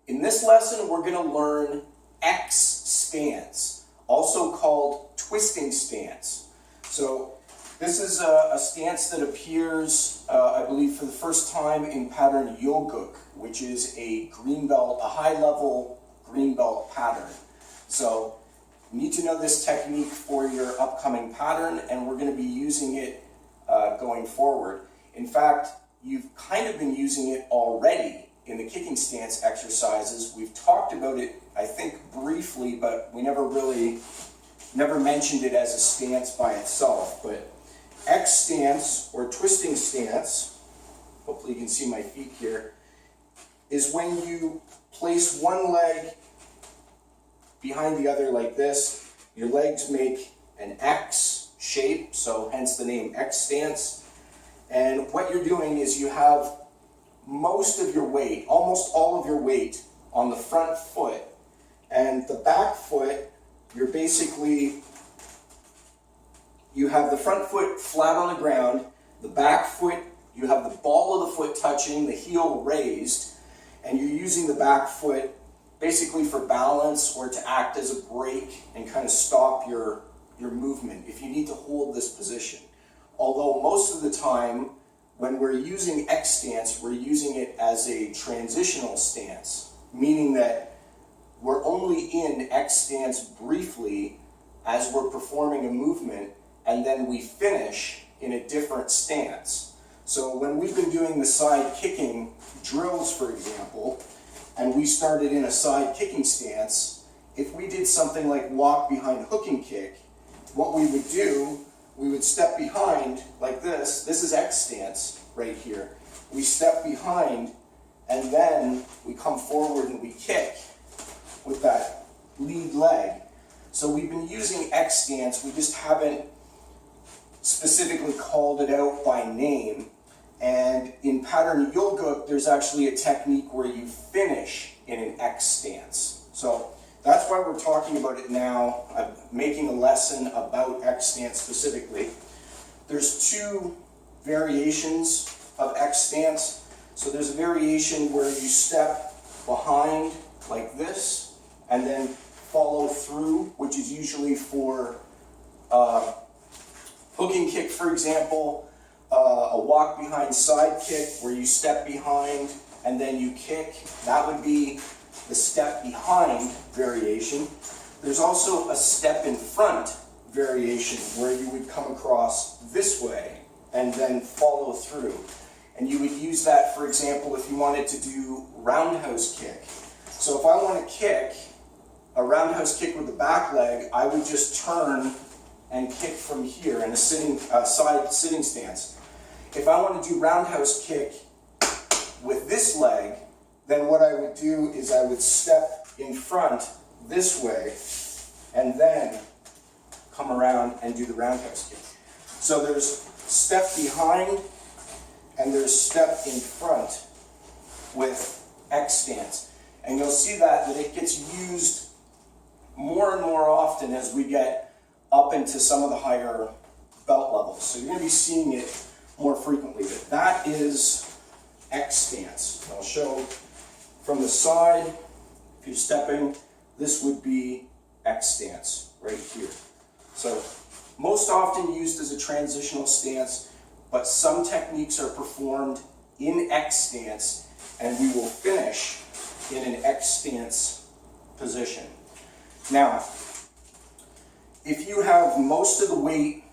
In this lesson, we're going to learn X stance, also called twisting stance. So this is a stance that appears, I believe, for the first time in pattern Yoguk, which is a green belt, a high-level green belt pattern. So you need to know this technique for your upcoming pattern, and we're going to be using it going forward. In fact, you've kind of been using it already in the kicking stance exercises. We've talked about it, I think, briefly, but we never mentioned it as a stance by itself. But X stance, or twisting stance, hopefully you can see my feet here, is when you place one leg behind the other like this. Your legs make an X shape, so hence the name X stance. And what you're doing is you have most of your weight, almost all of your weight, on the front foot, and the back foot, you have the front foot flat on the ground, the back foot, you have the ball of the foot touching, the heel raised, and you're using the back foot basically for balance or to act as a brake and kind of stop your movement if you need to hold this position. Although most of the time, when we're using X stance, we're using it as a transitional stance, meaning that we're only in X stance briefly as we're performing a movement, and then we finish in a different stance. So when we've been doing the side kicking drills, for example, and we started in a side kicking stance, if we did something like walk behind hooking kick, what we would do, we would step behind like this. This is X stance right here. We step behind and then we come forward and we kick with that lead leg. So we've been using X stance, we just haven't specifically called it out by name. And in pattern Yoguk, there's actually a technique where you finish in an X stance. So that's why we're talking about it now. I'm making a lesson about X stance specifically. There's two variations of X stance. So there's a variation where you step behind like this and then follow through, which is usually for hooking kick, for example, a walk behind side kick where you step behind and then you kick. That would be the step behind variation. There's also a step in front variation where you would come across this way and then follow through. And you would use that, for example, if you wanted to do roundhouse kick. So if I want to kick a roundhouse kick with the back leg, I would just turn and kick from here in a side sitting stance. If I want to do roundhouse kick with this leg, then what I would do is I would step in front this way and then come around and do the roundhouse kick. So there's step behind and there's step in front with X stance. And you'll see that it gets used more and more often as we get up into some of the higher belt levels. So you're going to be seeing it more frequently. But that is X stance. I'll show from the side, if you're stepping, this would be X stance right here. So most often used as a transitional stance, but some techniques are performed in X stance, and we will finish in an X stance position. Now, if you have most of the weight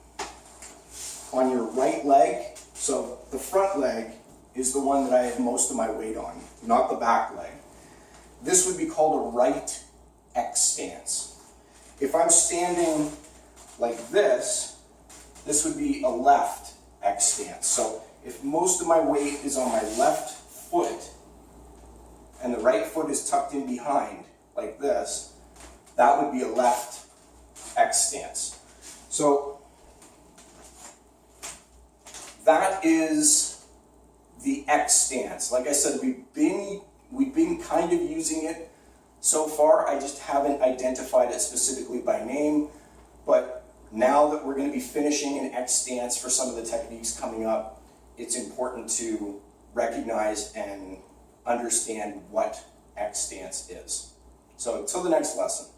on your right leg, so the front leg is the one that I have most of my weight on, not the back leg. This would be called a right X stance. If I'm standing like this, this would be a left X stance. So if most of my weight is on my left foot and the right foot is tucked in behind like this, that would be a left X stance. So that is the X stance. Like I said, we've been kind of using it so far. I just haven't identified it specifically by name. But now that we're going to be finishing an X stance for some of the techniques coming up, it's important to recognize and understand what X stance is. So until the next lesson.